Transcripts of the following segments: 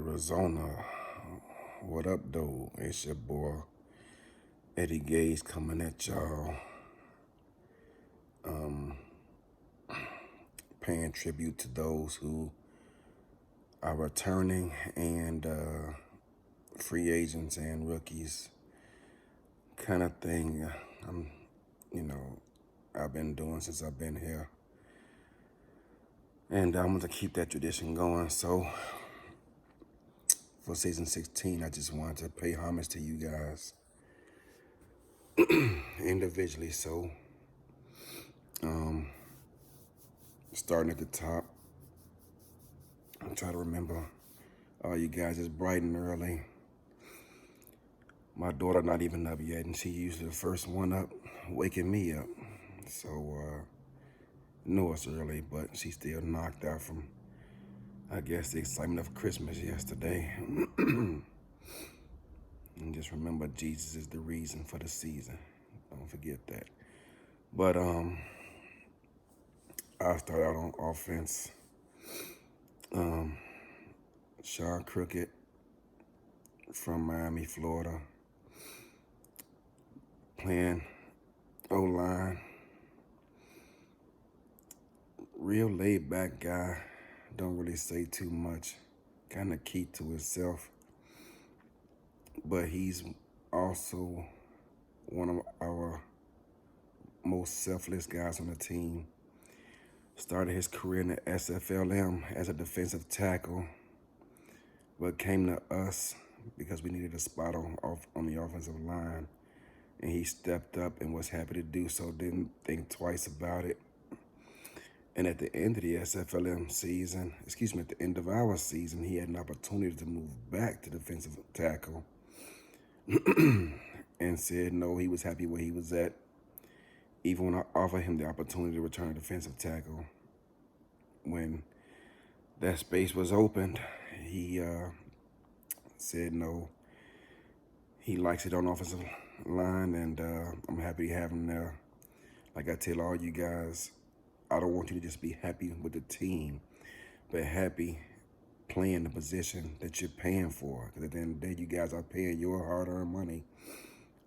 Arizona. What up, though? It's your boy Eddie Gaze coming at y'all, paying tribute to those who are returning and free agents and rookies, kind of thing. I'm, you know, I've been doing since I've been here, and I'm gonna keep that tradition going. So for season 16, I just wanted to pay homage to you guys individually. So, starting at the top, I'm trying to remember all you guys is bright and early. My daughter not even up yet, and she usually the first one up, waking me up. So, know it's early, but she's still knocked out from, I guess, the excitement of Christmas yesterday. And just remember, Jesus is the reason for the season. Don't forget that. But I'll start out on offense. Sean Crooked from Miami, Florida, playing O-line. Real laid-back guy. Don't really say too much. Kind of keep to himself. But he's also one of our most selfless guys on the team. Started his career in the SFLM as a defensive tackle, but came to us because we needed a spot on the offensive line. And he stepped up and was happy to do so, didn't think twice about it. And at the end of the SFLM season, at the end of our season, he had an opportunity to move back to defensive tackle and said no, he was happy where he was at. Even when I offered him the opportunity to return to defensive tackle, when that space was opened, he said no. He likes it on offensive line, and I'm happy to have him there. Like I tell all you guys, I don't want you to just be happy with the team, but happy playing the position that you're paying for. Because at the end of the day, you guys are paying your hard-earned money,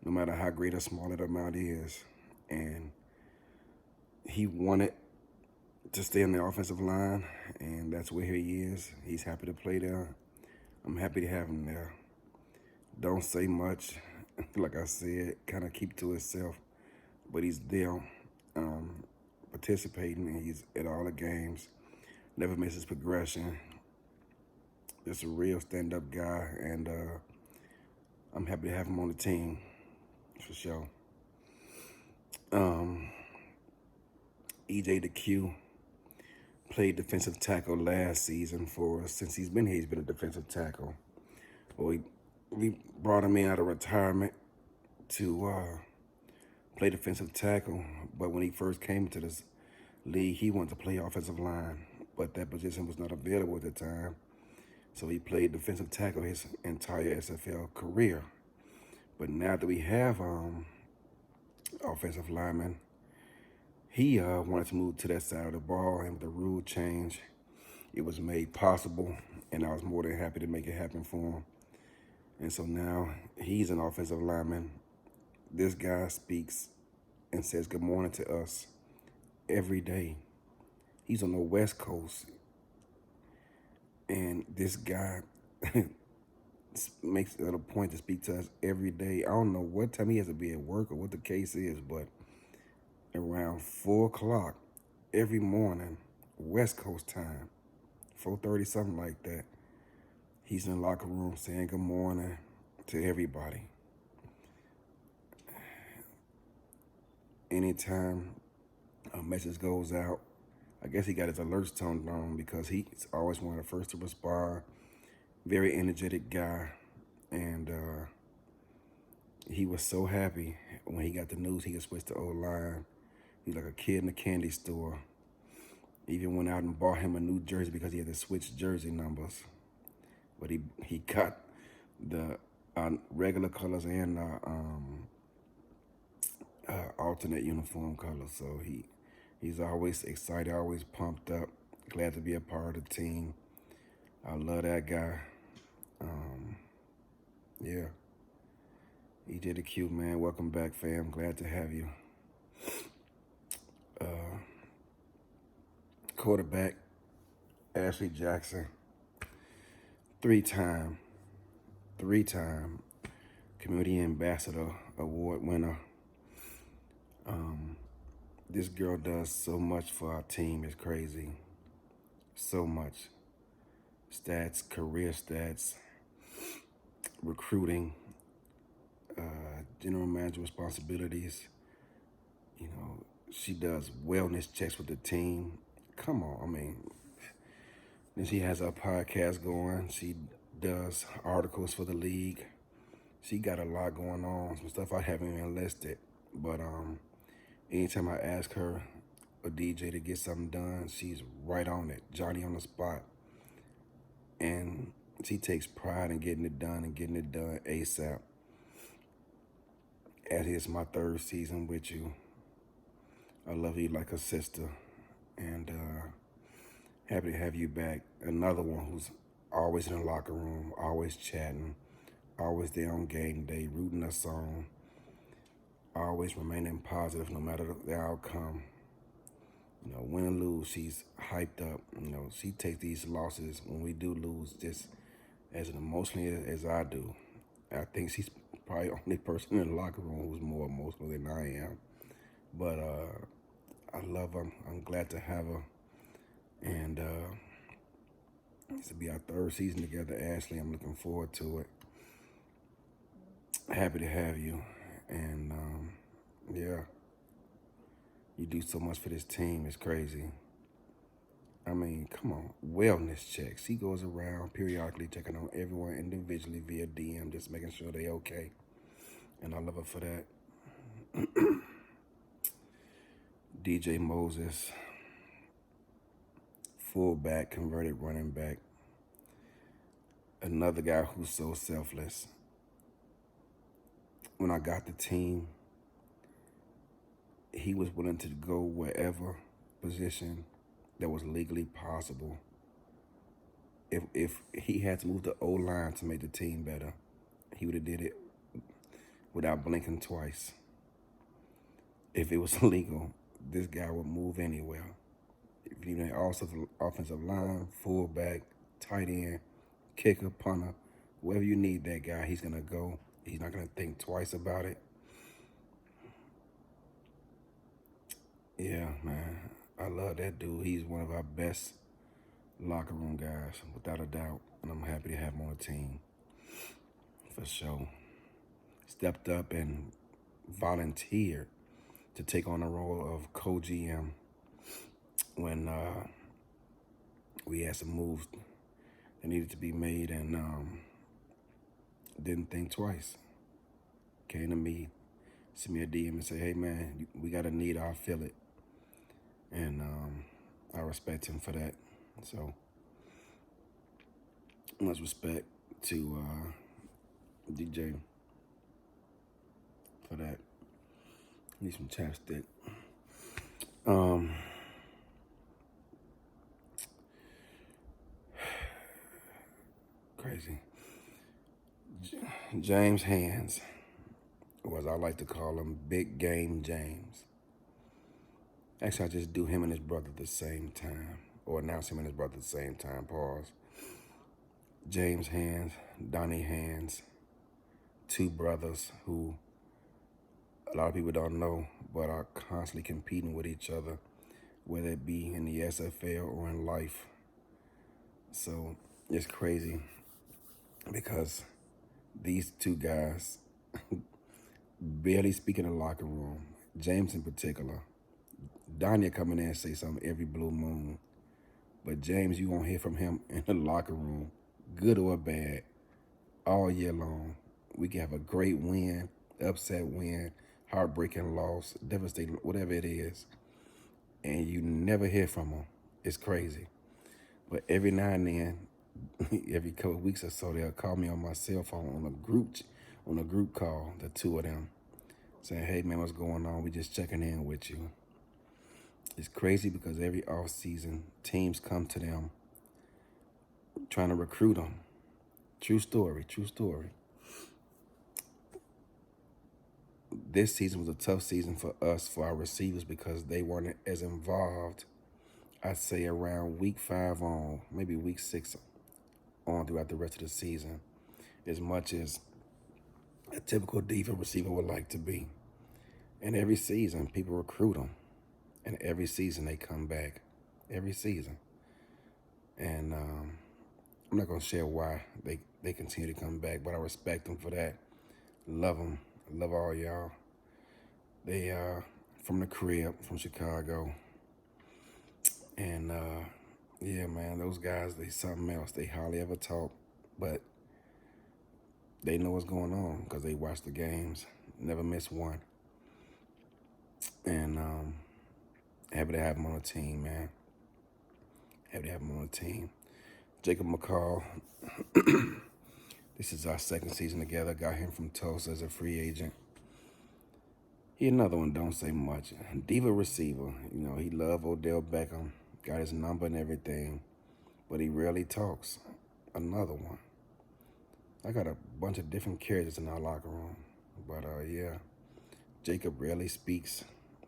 no matter how great or small that amount is. And he wanted to stay on the offensive line, and that's where he is. He's happy to play there. I'm happy to have him there. Don't say much. Like I said, kind of keep to himself, but he's there. Participating, and he's at all the games, never misses progression. Just a real stand-up guy, and I'm happy to have him on the team, for sure. EJ the Q played defensive tackle last season for us. Since he's been here, he's been a defensive tackle. Well, we brought him in out of retirement to play defensive tackle, but when he first came to this league, he wanted to play offensive line, but that position was not available at the time. So he played defensive tackle his entire SFL career. But now that we have offensive linemen, he wanted to move to that side of the ball, and with the rule change, it was made possible, and I was more than happy to make it happen for him. And so now he's an offensive lineman. This guy speaks and says good morning to us every day. He's on the West Coast, and this guy makes it a point to speak to us every day. I don't know what time he has to be at work or what the case is, but around 4 o'clock every morning, West Coast time, 4:30, something like that, he's in the locker room saying good morning to everybody. Anytime a message goes out, I guess he got his alerts turned on because he's always one of the first to respond. Very energetic guy, and he was so happy when he got the news he could switch to O-line. He's like a kid in a candy store. Even went out and bought him a new jersey because he had to switch jersey numbers. But he got the regular colors and alternate uniform colors. So he's always excited, always pumped up, glad to be a part of the team. I love that guy. Um, yeah, he did a cute, man. Welcome back, fam. Glad to have you. Uh, Quarterback Ashley Jackson, three-time, three-time Community Ambassador Award winner. This girl does so much for our team. It's crazy. So much. Stats, career stats, recruiting, general manager responsibilities. You know, she does wellness checks with the team. Come on, I mean, then she has her podcast going. She does articles for the league. She got a lot going on, some stuff I haven't even listed. But anytime I ask her, a DJ, to get something done, she's right on it, Johnny on the spot. And she takes pride in getting it done and getting it done ASAP. As it's my third season with you, I love you like a sister, and happy to have you back. Another one who's always in the locker room, always chatting, always there on game day, rooting us on, always remaining positive no matter the outcome. You know, win or lose, she's hyped up. You know, she takes these losses when we do lose just as emotionally as I do. I think she's probably the only person in the locker room who's more emotional than I am. But I love her. I'm glad to have her. And this will be our third season together, Ashley. I'm looking forward to it. Happy to have you. And yeah, you do so much for this team. It's crazy. I mean, come on. Wellness checks. She goes around periodically checking on everyone individually via DM, just making sure they okay. And I love her for that. DJ Moses, fullback, converted running back. Another guy who's so selfless. When I got the team, he was willing to go wherever position that was legally possible. If he had to move the O-line to make the team better, he would have did it without blinking twice. If it was illegal, this guy would move anywhere. If you need also offensive line, fullback, tight end, kicker, punter, wherever you need that guy, he's gonna go. He's not gonna think twice about it. Yeah, man, I love that dude. He's one of our best locker room guys, without a doubt, and I'm happy to have him on the team, for sure. Stepped up and volunteered to take on the role of co-GM when we had some moves that needed to be made, and didn't think twice. Came to me, sent me a DM and said, hey man, we got a need, I'll fill it. And I respect him for that. So much respect to DJ for that. Need some chapstick. Crazy. James Hands, or as I like to call him, Big Game James. Actually, I just do him and his brother at the same time, or announce him and his brother at the same time, pause. James Hands, Donnie Hands, two brothers who a lot of people don't know, but are constantly competing with each other, whether it be in the SFL or in life. So it's crazy because these two guys barely speak in the locker room. James in particular. Donnie come in there and say something every blue moon. But James, you won't hear from him in the locker room, good or bad, all year long. We can have a great win, upset win, heartbreaking loss, devastating, whatever it is, and you never hear from him. It's crazy. But every now and then, every couple of weeks or so, they'll call me on my cell phone on a group call, the two of them, saying, hey man, what's going on? We just checking in with you. It's crazy because every off season, teams come to them trying to recruit them. True story. True story. This season was a tough season for us, for our receivers, because they weren't as involved. I'd say around week 5 on, maybe week 6 on throughout the rest of the season, as much as a typical defensive receiver would like to be. And every season, people recruit them. And every season, they come back. Every season. And I'm not going to share why they continue to come back, but I respect them for that. Love them. Love all y'all. They from the crib, from Chicago. And yeah, man, those guys, they something else. They hardly ever talk, but they know what's going on because they watch the games, never miss one. And happy to have him on the team, man. Happy to have him on the team. Jacob McCall, this is our second season together. Got him from Tulsa as a free agent. He another one, don't say much. Diva receiver, you know, he loved Odell Beckham, got his number and everything, but he rarely talks. Another one. I got a bunch of different characters in our locker room, but yeah, Jacob rarely speaks,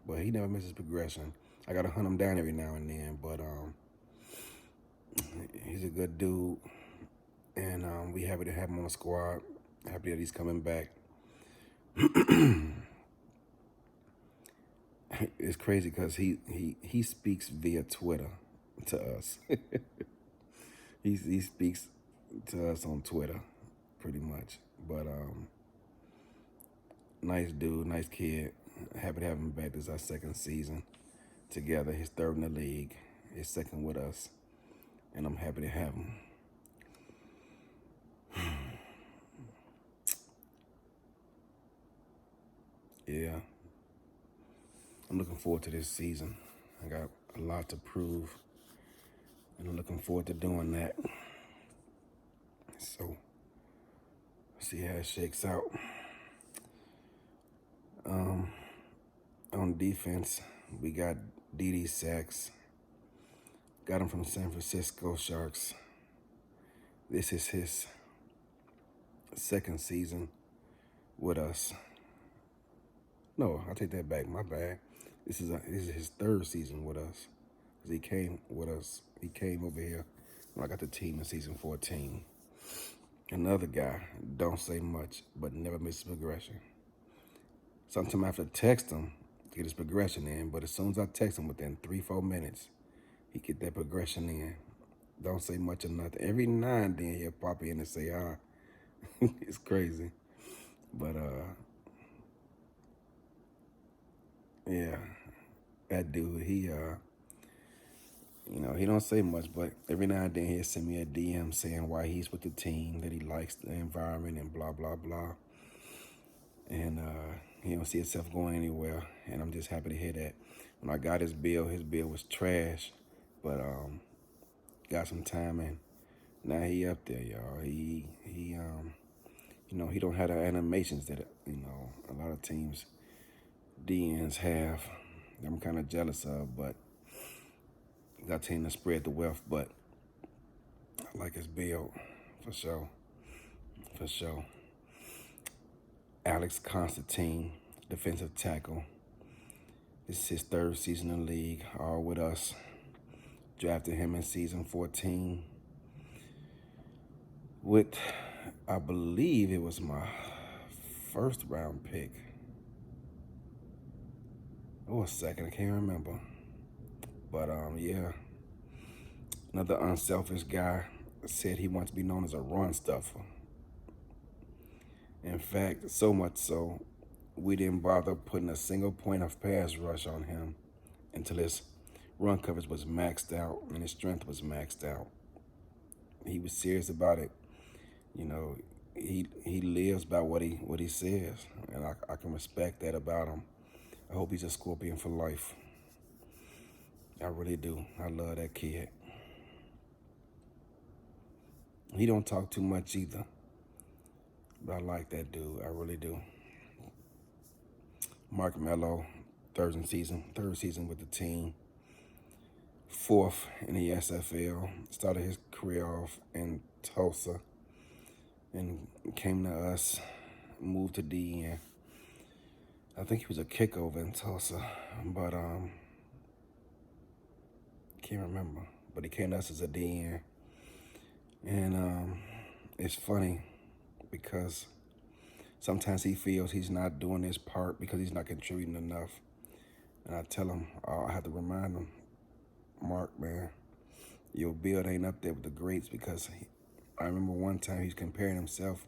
but he never misses progression. I gotta hunt him down every now and then, but he's a good dude, and we happy to have him on the squad. Happy that he's coming back. It's crazy because he speaks via Twitter to us. he speaks to us on Twitter, pretty much. But nice dude, nice kid. Happy to have him back. This is our second season together. His third in the league. His second with us, and I'm happy to have him. Yeah. I'm looking forward to this season. I got a lot to prove, and I'm looking forward to doing that. So, see how it shakes out. On defense, we got D.D. Sachs. Got him from San Francisco Sharks. This is his second season with us. No, I take that back. My bad. This is his third season with us. Cause he came with us. He came over here when I got the team in season 14. Another guy, don't say much, but never misses progression. Sometimes I have to text him to get his progression in, but as soon as I text him, within 3-4 minutes, he get that progression in. Don't say much or nothing. Every now and then he'll pop in and say hi. It's crazy. But yeah, that dude, he you know, he don't say much, but every now and then he'll send me a DM saying why he's with the team, that he likes the environment and blah, blah, blah. And he don't see himself going anywhere, and I'm just happy to hear that. When I got his bill was trash, but got some time, and now he up there, y'all. He you know, he don't have the animations that, you know, a lot of teams, DNs have. I'm kind of jealous of, but got a team to spread the wealth, but I like his build, for sure. For sure. Alex Constantine, defensive tackle. This is his third season in the league, all with us. Drafted him in season 14 with, I believe it was my first round pick. Or second, I can't remember. But yeah, another unselfish guy said he wants to be known as a run stuffer. In fact, so much so, we didn't bother putting a single point of pass rush on him until his run coverage was maxed out and his strength was maxed out. He was serious about it. You know, he lives by what he says, and I can respect that about him. I hope he's a Scorpion for life. I really do. I love that kid. He don't talk too much either, but I like that dude. I really do. Mark Mello, third season with the team. Fourth in the SFL. Started his career off in Tulsa. and came to us, moved to DN. I think he was a kickover in Tulsa, but can't remember. But he came to us as a DN, and it's funny because sometimes he feels he's not doing his part because he's not contributing enough. And I tell him, I have to remind him, Mark, man, your build ain't up there with the greats because I remember one time he's comparing himself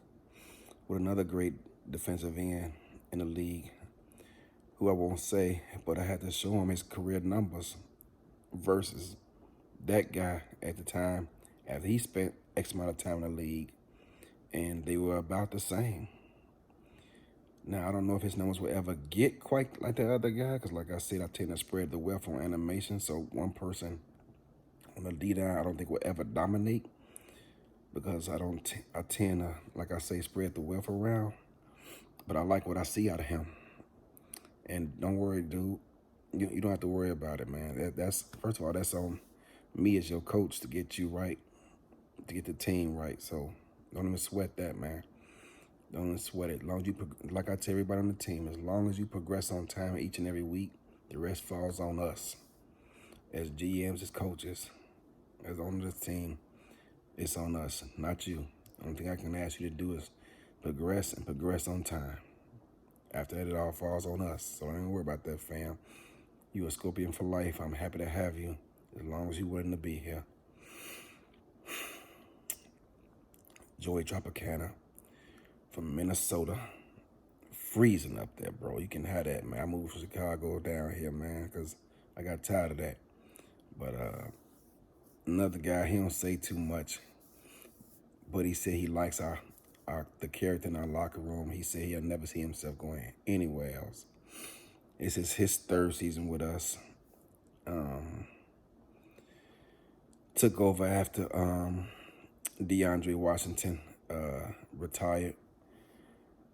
with another great defensive end in the league, who I won't say, but I had to show him his career numbers versus that guy at the time after he spent X amount of time in the league, and they were about the same. Now, I don't know if his numbers will ever get quite like the other guy, because like I said, I tend to spread the wealth on animation, so one person on the D-line I don't think will ever dominate, because I tend to, like I say, spread the wealth around, but I like what I see out of him. And don't worry, dude, you don't have to worry about it, man. That's first of all, that's on me as your coach to get you right, to get the team right, so don't even sweat that, man. Don't even sweat it. As long as you, like I tell everybody on the team, as long as you progress on time each and every week, the rest falls on us. As GMs, as coaches, as owner of the team, it's on us, not you. The only thing I can ask you to do is progress and progress on time. After that, it all falls on us. So don't even worry about that, fam. You a Scorpion for life. I'm happy to have you as long as you're willing to be here. Joey Tropicana from Minnesota. Freezing up there, bro. You can have that, man. I moved from Chicago down here, man, because I got tired of that. But another guy, he don't say too much, but he said he likes the character in our locker room. He said he'll never see himself going anywhere else. This is his third season with us. Took over after DeAndre Washington retired,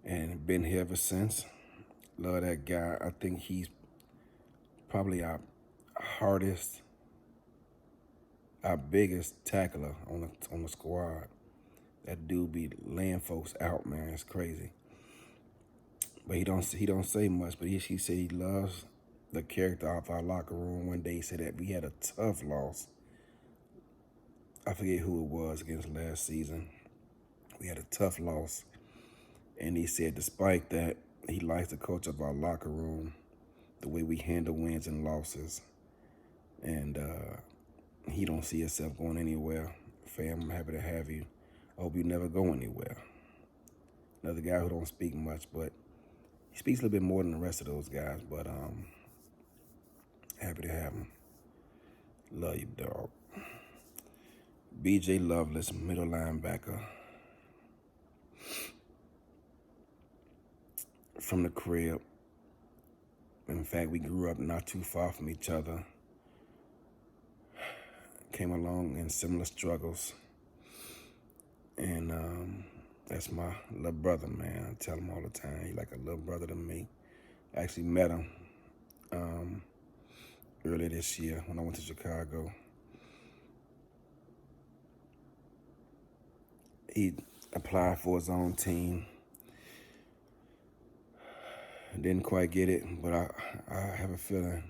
and been here ever since. Love that guy. I think he's probably our hardest, our biggest tackler on the squad. That dude be laying folks out, man. It's crazy. But he don't say much. But he said he loves the character of our locker room. One day he said that we had a tough loss. I forget who it was against last season. We had a tough loss. And he said despite that, he likes the culture of our locker room, the way we handle wins and losses. And he don't see himself going anywhere. Fam, I'm happy to have you. I hope you never go anywhere. Another guy who don't speak much, but he speaks a little bit more than the rest of those guys, but happy to have him. Love you, dog. BJ Loveless, middle linebacker. From the crib. In fact, we grew up not too far from each other. Came along in similar struggles. And that's my little brother, man. I tell him all the time, he's like a little brother to me. I actually met him earlier this year when I went to Chicago. He applied for his own team. Didn't quite get it, but I have a feeling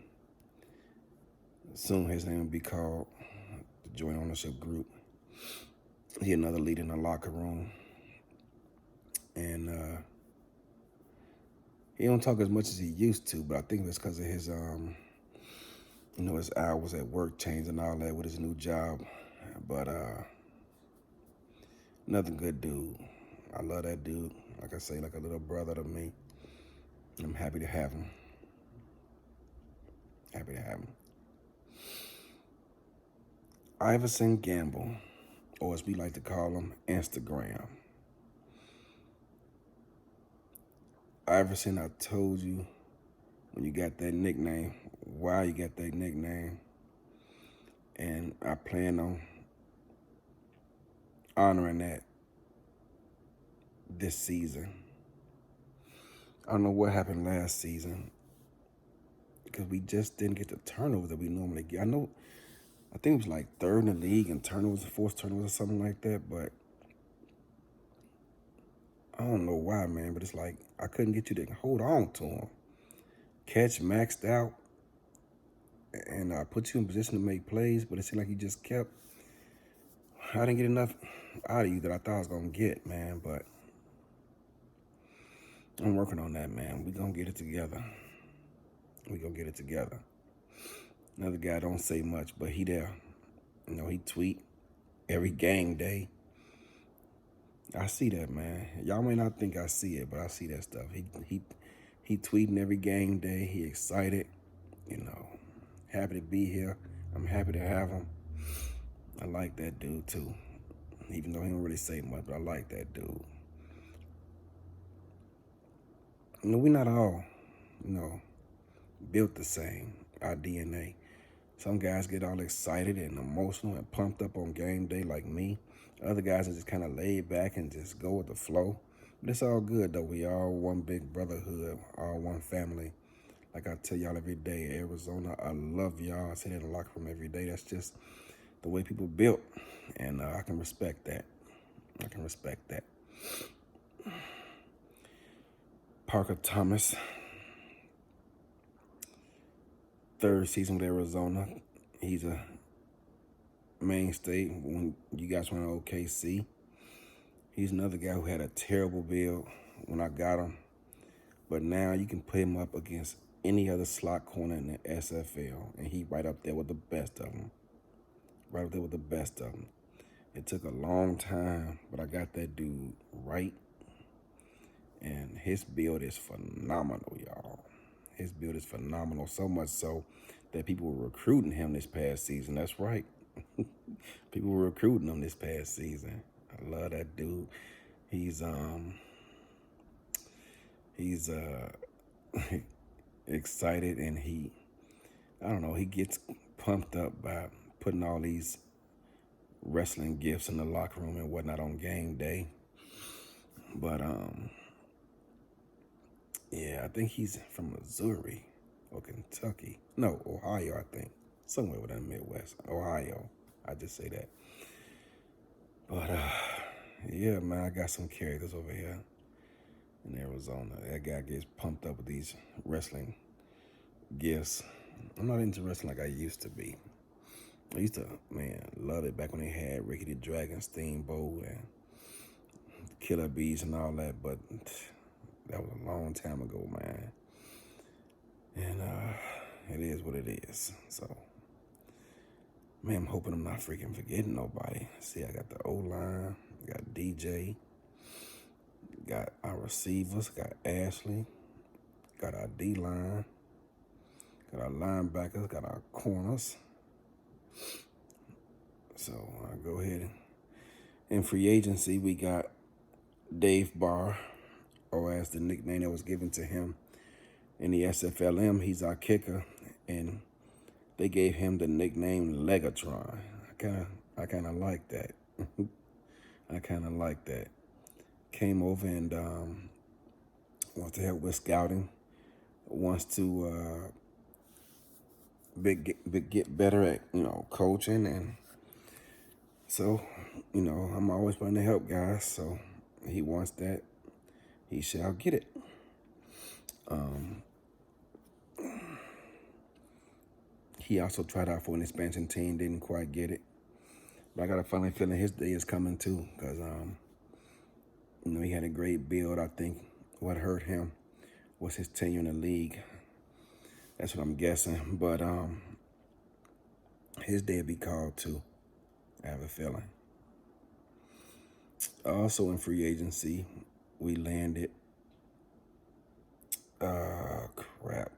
soon his name will be called the joint ownership group. He another leader in the locker room. And he don't talk as much as he used to, but I think that's because of his his hours at work changed and all that with his new job. But another good dude. I love that dude. Like I say, like a little brother to me. I'm happy to have him. Happy to have him. Iverson Gamble, or as we like to call him, Instagram. Iverson, I told you when you got that nickname, why you got that nickname. And I plan on honoring that this season. I don't know what happened last season because we just didn't get the turnovers that we normally get. I think it was like third in the league in turnovers, fourth turnovers or something like that, but don't know why, man, but it's like I couldn't get you to hold on to him. Catch maxed out, and I put you in position to make plays, but it seemed like you just kept. I didn't get enough out of you that I thought I was gonna get, man. But I'm working on that, man. We gonna get it together. We gonna get it together. Another guy don't say much, but he there. You know, he tweet every game day. I see that, man. Y'all may not think I see it, but I see that stuff. He tweeting every game day. He excited. You know, happy to be here. I'm happy to have him. I like that dude too. Even though he don't really say much, but I like that dude. You know, we not all, built the same. Our DNA. Some guys get all excited and emotional and pumped up on game day like me. Other guys are just kind of laid back and just go with the flow. But it's all good, though. We all one big brotherhood, all one family. Like I tell y'all every day, Arizona, I love y'all. I say that in the locker room every day. That's just the way people built. And I can respect that. I can respect that. Parker Thomas, third season with Arizona. He's a mainstay when you guys went to OKC. He's another guy who had a terrible build when I got him. But now you can put him up against any other slot corner in the SFL, and he right up there with the best of them. Right up there with the best of them. It took a long time, but I got that dude right. And his build is phenomenal, y'all. His build is phenomenal, so much so that people were recruiting him this past season. That's right. People were recruiting him this past season. I love that dude. He's excited, and he gets pumped up by putting all these wrestling gifts in the locker room and whatnot on game day. But yeah, I think he's from Missouri or Kentucky. No, Ohio, I think. Somewhere within the Midwest. Ohio. I just say that. But yeah, man, I got some characters over here in Arizona. That guy gets pumped up with these wrestling gifts. I'm not into wrestling like I used to be. I used to, love it back when they had Ricky the Dragon, Steamboat, and Killer Bees and all that, but that was a long time ago, man. And it is what it is. So, man, I'm hoping I'm not freaking forgetting nobody. See, I got the O-line, got DJ, got our receivers, got Ashley, got our D-line, got our linebackers, got our corners. So I'll go ahead and in free agency, we got Dave Barr, or as the nickname that was given to him in the SFLM. He's our kicker, and they gave him the nickname Legatron. I kind of like that. I kind of like that. Came over and wants to help with scouting. Wants to get better at coaching, and so I'm always trying to help guys. So he wants that. He shall get it. He also tried out for an expansion team, didn't quite get it. But I got a funny feeling his day is coming too, because he had a great build. I think what hurt him was his tenure in the league. That's what I'm guessing. But his day will be called too, I have a feeling. Also in free agency, we landed crap.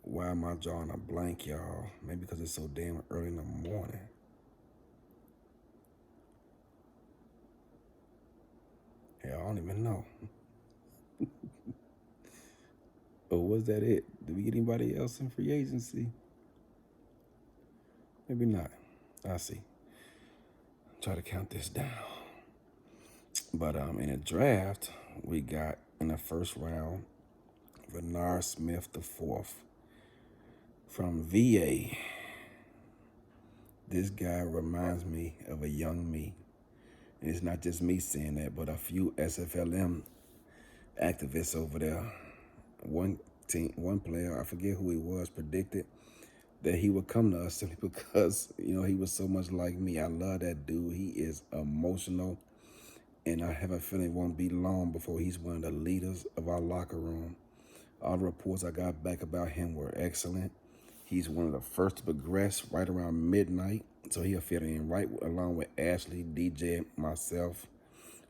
Why am I drawing a blank, y'all? Maybe because it's so damn early in the morning. Hell, I don't even know. But was that it? Did we get anybody else in free agency? Maybe not. I'll see. Try to count this down. But in a draft, we got in the first round, Vernar Smith IV from VA. This guy reminds me of a young me. And it's not just me saying that, but a few SFLM activists over there. One player, I forget who he was, predicted that he would come to us simply because, he was so much like me. I love that dude. He is emotional, and I have a feeling it won't be long before he's one of the leaders of our locker room. All the reports I got back about him were excellent. He's one of the first to progress right around midnight, so he'll fit in right along with Ashley, DJ, and myself,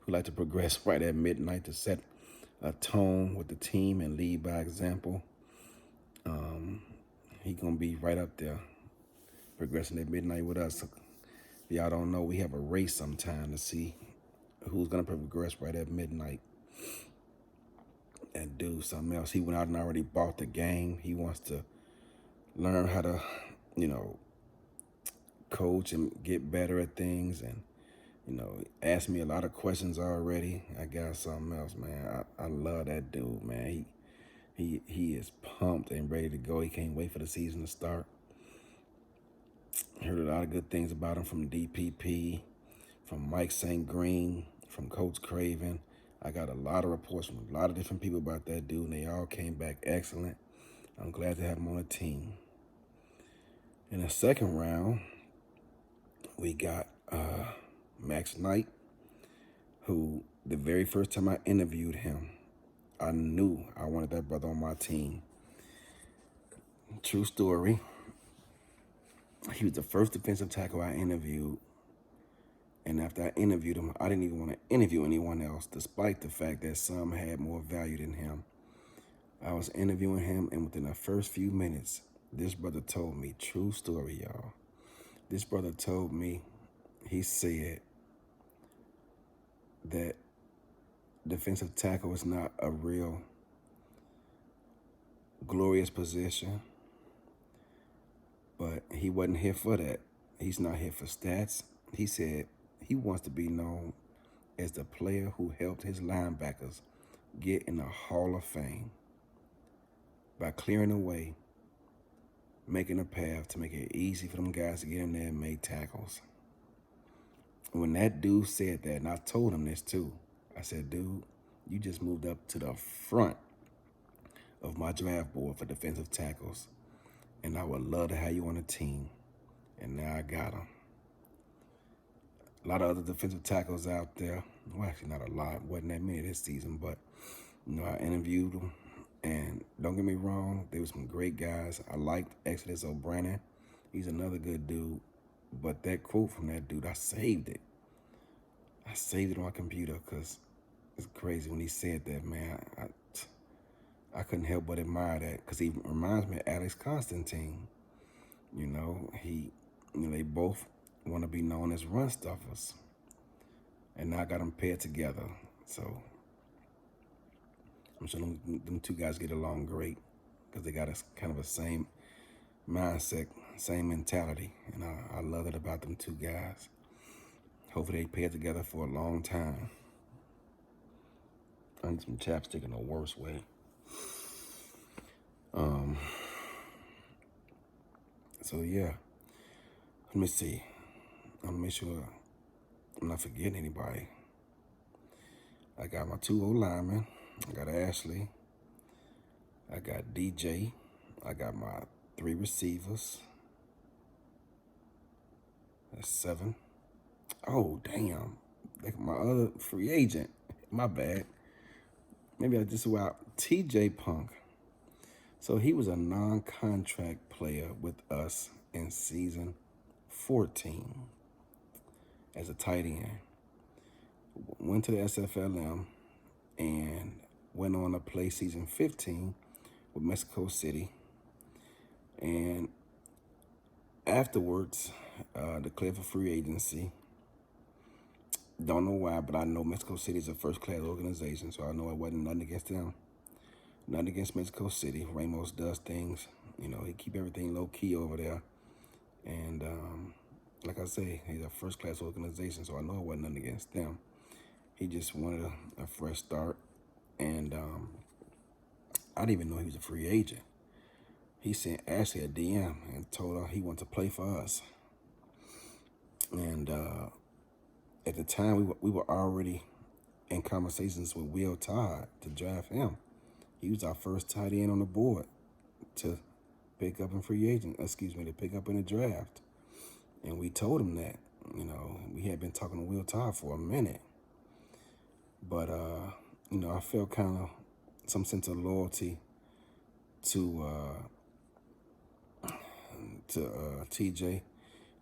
who like to progress right at midnight to set a tone with the team and lead by example. He gonna be right up there, progressing at midnight with us. If y'all don't know, we have a race sometime to see who's gonna progress right at midnight. That dude, something else. He went out and already bought the game. He wants to learn how to, coach and get better at things, and asked me a lot of questions already. I got something else, man. I love that dude, man. He is pumped and ready to go. He can't wait for the season to start. Heard a lot of good things about him from DPP, from Mike St. Green, from Coach Craven. I got a lot of reports from a lot of different people about that dude, and they all came back excellent. I'm glad to have him on the team. In the second round, we got Max Knight, who the very first time I interviewed him, I knew I wanted that brother on my team. True story. He was the first defensive tackle I interviewed. And after I interviewed him, I didn't even want to interview anyone else, despite the fact that some had more value than him. I was interviewing him, and within the first few minutes, this brother told me, true story, y'all. This brother told me, he said that defensive tackle is not a real glorious position, but he wasn't here for that. He's not here for stats. He said he wants to be known as the player who helped his linebackers get in the Hall of Fame by clearing the way, making a path to make it easy for them guys to get in there and make tackles. When that dude said that, and I told him this too, I said, dude, you just moved up to the front of my draft board for defensive tackles, and I would love to have you on the team. And now I got him. A lot of other defensive tackles out there. Well, actually not a lot. Wasn't that many this season, but I interviewed them. And don't get me wrong, there were some great guys. I liked Exodus O'Brien. He's another good dude. But that quote from that dude, I saved it. I saved it on my computer because it's crazy when he said that, man. I couldn't help but admire that because he reminds me of Alex Constantine. They both want to be known as run stuffers. And now I got them paired together. So I'm sure them two guys get along great because they got kind of a same mindset, same mentality. And I love it about them two guys. Hopefully they pair together for a long time. I need some chapstick in the worst way. So yeah, let me see. I'll make sure I'm not forgetting anybody. I got my 2 O-linemen. I got Ashley. I got DJ. I got my 3 receivers. That's 7. Oh, damn. Like my other free agent. My bad. Maybe I just threw out TJ Punk. So he was a non-contract player with us in season 14 as a tight end. Went to the SFLM and went on to play season 15 with Mexico City. And afterwards, declared for free agency. Don't know why, but I know Mexico City is a first-class organization, so I know it wasn't nothing against them. Nothing against Mexico City. Ramos does things. He keep everything low-key over there. And like I say, he's a first-class organization, so I know it wasn't nothing against them. He just wanted a fresh start. And I didn't even know he was a free agent. He sent Ashley a DM and told her he wanted to play for us. And at at the time, we were already in conversations with Will Todd to draft him. He was our first tight end on the board to pick up in free agent, to pick up in the draft. And we told him that, we had been talking to Will Todd for a minute. But, I felt kind of some sense of loyalty to TJ.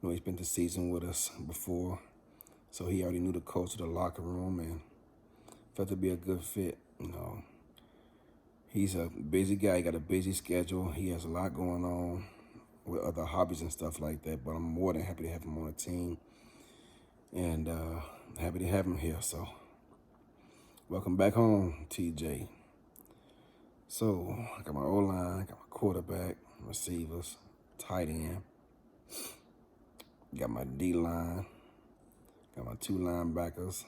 He spent the season with us before, so he already knew the coach of the locker room and felt to be a good fit. He's a busy guy. He got a busy schedule. He has a lot going on with other hobbies and stuff like that, but I'm more than happy to have him on the team and happy to have him here. So welcome back home, TJ. So I got my O-line, got my quarterback, receivers, tight end, got my D-line, got my 2 linebackers,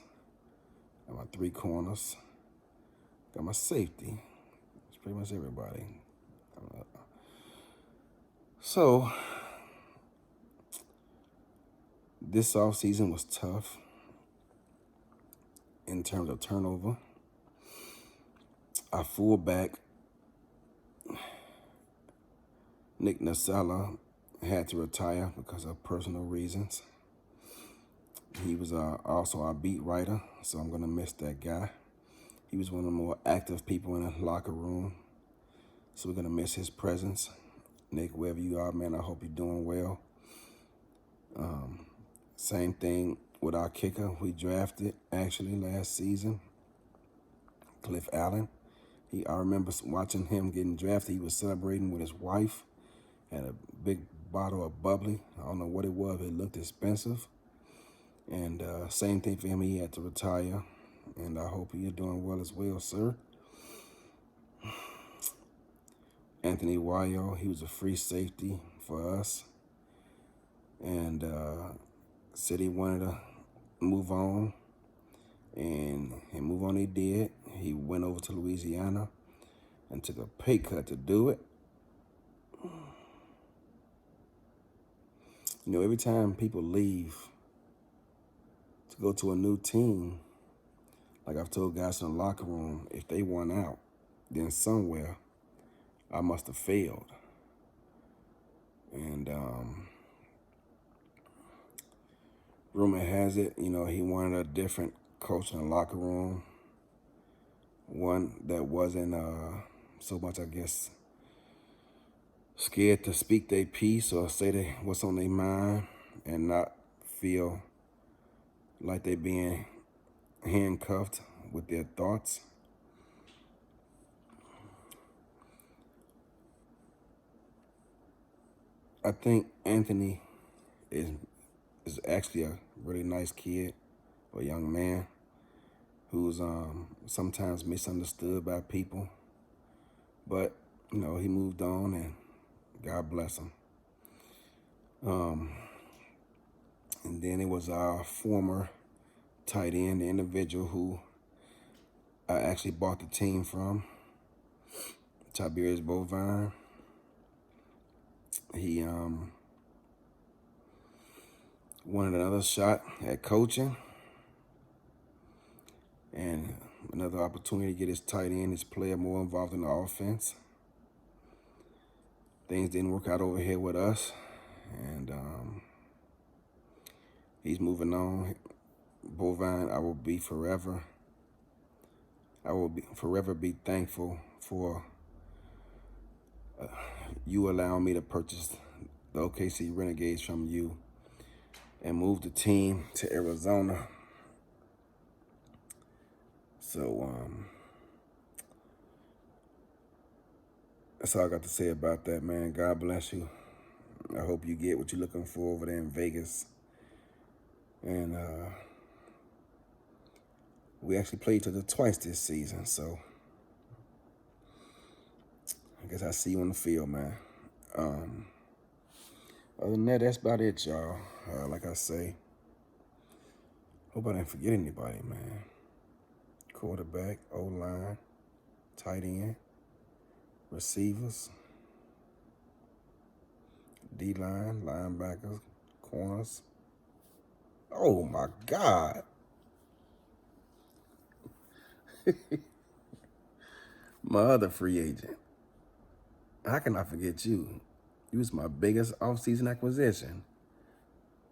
got my 3 corners, got my safety. It's pretty much everybody. So this offseason was tough in terms of turnover. Our fullback, Nick Nasella, had to retire because of personal reasons. He was also our beat writer, so I'm going to miss that guy. He was one of the more active people in the locker room, so we're going to miss his presence. Nick, wherever you are, man, I hope you're doing well. Same thing with our kicker we drafted, actually, last season, Cliff Allen. I remember watching him getting drafted. He was celebrating with his wife, had a big bottle of bubbly. I don't know what it was, but it looked expensive. And same thing for him. He had to retire. And I hope you're doing well as well, sir. Anthony Wayo, he was a free safety for us. And said he wanted to move on. And move on he did. He went over to Louisiana and took a pay cut to do it. Every time people leave to go to a new team, like I've told guys in the locker room, if they won out, then somewhere I must have failed. And rumor has it, he wanted a different coach in the locker room, one that wasn't so much, I guess, scared to speak their piece or say what's on their mind and not feel like they're being handcuffed with their thoughts. I think Anthony is actually a really nice kid, or young man, who's sometimes misunderstood by people. But, he moved on, and God bless him. And then it was our former tight end, the individual who I actually bought the team from, Tiberius Bovine. He wanted another shot at coaching and another opportunity to get his tight end, his player, more involved in the offense. Things didn't work out over here with us, and he's moving on. Bovine, I will forever be thankful for you allowing me to purchase the OKC Renegades from you and move the team to Arizona. So that's all I got to say about that, man. God bless you. I hope you get what you're looking for over there in Vegas. And we actually played each other twice this season, so I guess I'll see you on the field, man. Other than that, that's about it, y'all. Like I say, hope I didn't forget anybody, man. Quarterback, O-line, tight end, receivers, D-line, linebackers, corners. Oh, my God. My other free agent. How can I forget you? You was my biggest offseason acquisition.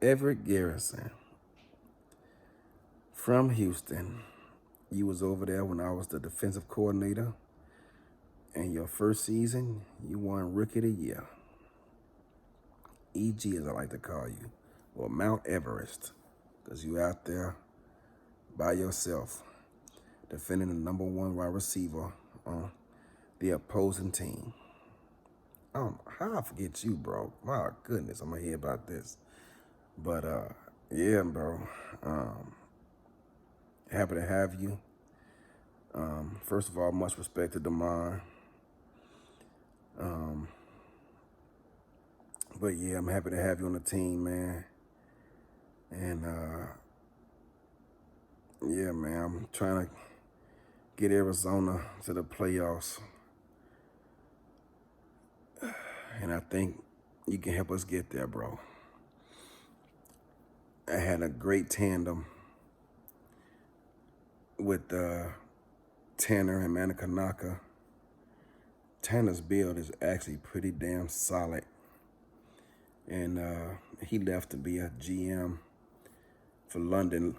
Everett Garrison from Houston. You was over there when I was the defensive coordinator. And your first season, you won Rookie of the Year. EG, as I like to call you, or Mount Everest, because you out there by yourself defending the #1 wide receiver on the opposing team. How I forget you, bro? My goodness, I'm gonna hear about this. But yeah, bro. Happy to have you. First of all, much respect to Damon. But yeah, I'm happy to have you on the team, man. And yeah, man, I'm trying to get Arizona to the playoffs. And I think you can help us get there, bro. I had a great tandem with Tanner and Manakanaka. Tanner's build is actually pretty damn solid. And he left to be a GM for London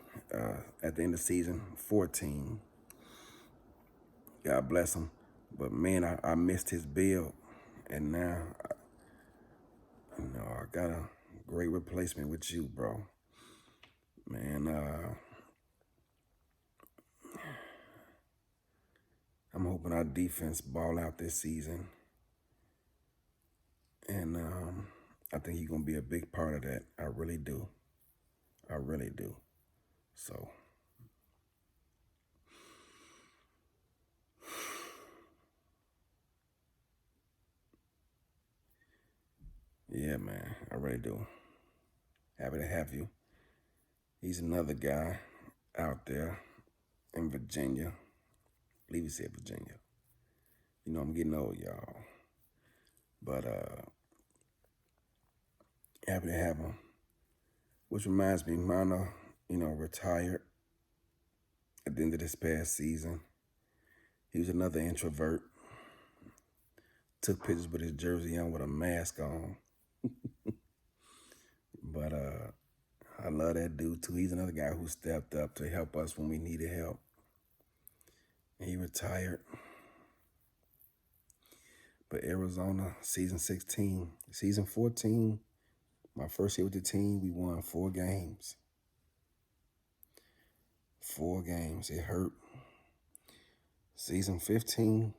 at the end of season 14. God bless him. But man, I missed his build. And now, I got a great replacement with you, bro. Man, I'm hoping our defense ball out this season. And I think he's going to be a big part of that. I really do. I really do. So, yeah, man, I really do. Happy to have you. He's another guy out there in Virginia. I believe he said Virginia. You know, I'm getting old, y'all. But happy to have him. Which reminds me, Mana, retired at the end of this past season. He was another introvert. Took pictures with his jersey on with a mask on. But I love that dude too. He's another guy who stepped up to help us when we needed help. And he retired. But Arizona, season 16, season 14, my first year with the team, we won 4 games. 4 games. It hurt. Season 15,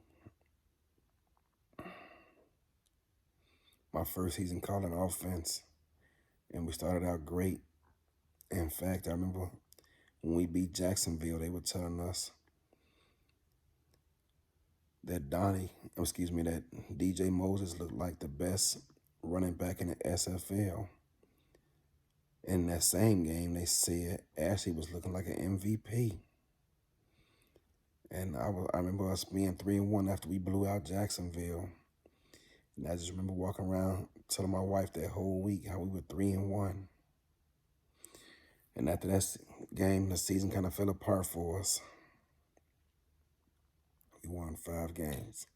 my first season calling offense, and we started out great. In fact, I remember when we beat Jacksonville, they were telling us that that DJ Moses looked like the best running back in the SFL. In that same game, they said Ashley was looking like an MVP. And I remember us being 3-1 after we blew out Jacksonville. And I just remember walking around telling my wife that whole week how we were 3-1. And after that game, the season kind of fell apart for us. We won 5 games.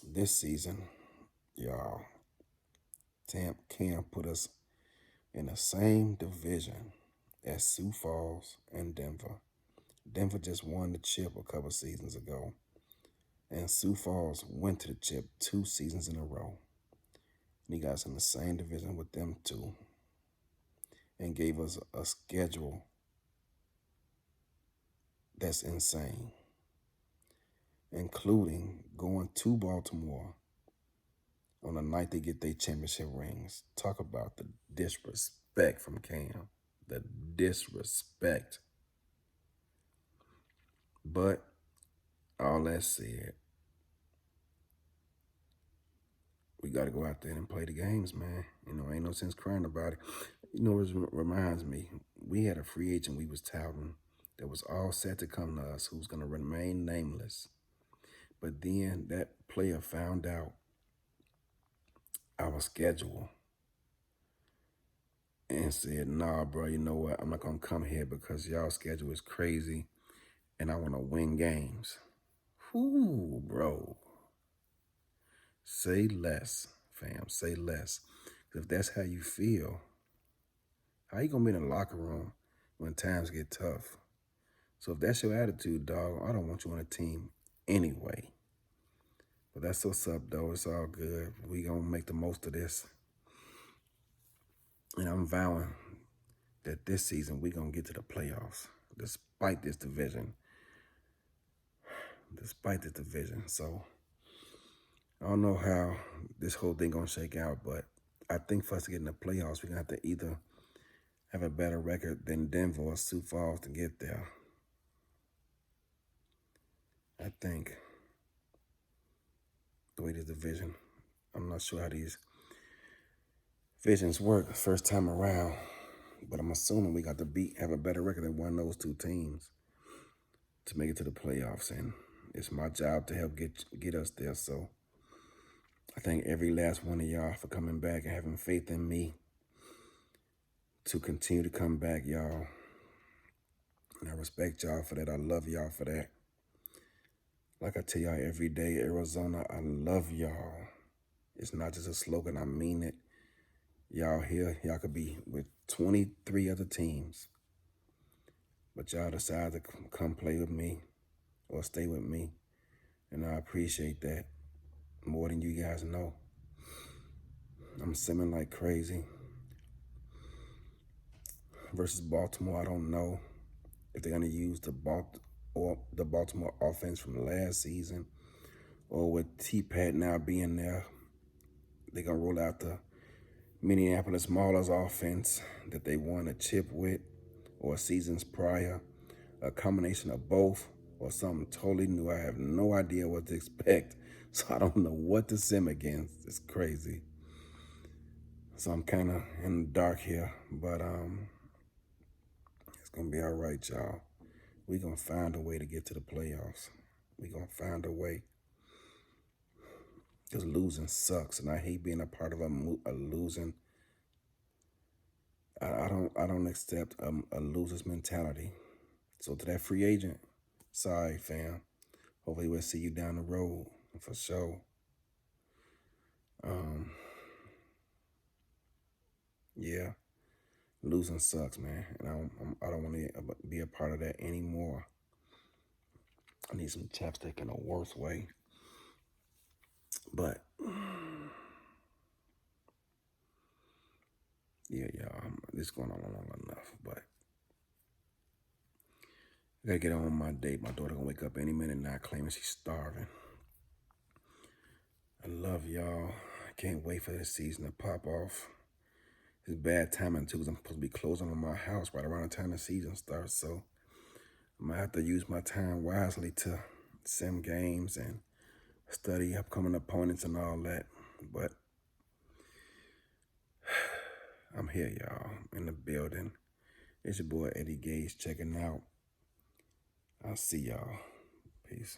This season, y'all, Cam put us in the same division as Sioux Falls and Denver. Denver just won the chip a couple seasons ago. And Sioux Falls went to the chip 2 seasons in a row. And he got us in the same division with them 2. And gave us a schedule that's insane. Including going to Baltimore on the night they get their championship rings. Talk about the disrespect from Cam. The disrespect. But all that said, we got to go out there and play the games, man. Ain't no sense crying about it. It reminds me, we had a free agent we was touting that was all set to come to us, who's going to remain nameless. But then that player found out our schedule and said, nah, bro, you know what? I'm not going to come here because y'all schedule is crazy. and I want to win games. Whoo, bro. Say less, fam. Say less. 'Cause if that's how you feel, how you gonna be in the locker room when times get tough? So if that's your attitude, dog, I don't want you on a team anyway. But that's what's up, though. It's all good. We gonna make the most of this. And I'm vowing that this season we gonna get to the playoffs, despite this division. Despite this division. So I don't know how this whole thing gonna shake out, but I think for us to get in the playoffs, we're gonna have to either have a better record than Denver or Sioux Falls to get there. I think the way this division, I'm not sure how these divisions work first time around, but I'm assuming we got to have a better record than one of those two teams to make it to the playoffs, and it's my job to help get us there. So I thank every last one of y'all for coming back and having faith in me to continue to come back, y'all. And I respect y'all for that. I love y'all for that. Like I tell y'all every day, Arizona, I love y'all. It's not just a slogan, I mean it. Y'all here, y'all could be with 23 other teams, but y'all decide to come play with me or stay with me, and I appreciate that more than you guys know. I'm simming like crazy. Versus Baltimore, I don't know if they're going to use the Baltimore offense from last season, or with T-Pat now being there, they're going to roll out the Minneapolis Maulers offense that they won a chip with, or seasons prior, a combination of both, or something totally new. I have no idea what to expect, so I don't know what to sim against. It's crazy. So I'm kind of in the dark here, but it's going to be all right, y'all. We're going to find a way to get to the playoffs. We're going to find a way. Because losing sucks, and I hate being a part of a losing. I don't accept a loser's mentality. So to that free agent, sorry, fam. Hopefully we'll see you down the road for sure. Yeah, losing sucks, man, and I don't want to be a part of that anymore. I need some chapstick in a worse way, but yeah, this is going on long enough, but I gotta get on my date. My daughter gonna wake up any minute now claiming she's starving. I love y'all. I can't wait for this season to pop off. It's bad timing too, because I'm supposed to be closing on my house right around the time the season starts, so I'm gonna have to use my time wisely to sim games and study upcoming opponents and all that. But I'm here, y'all, in the building. It's your boy Eddie Gage checking out. I'll see y'all. Peace.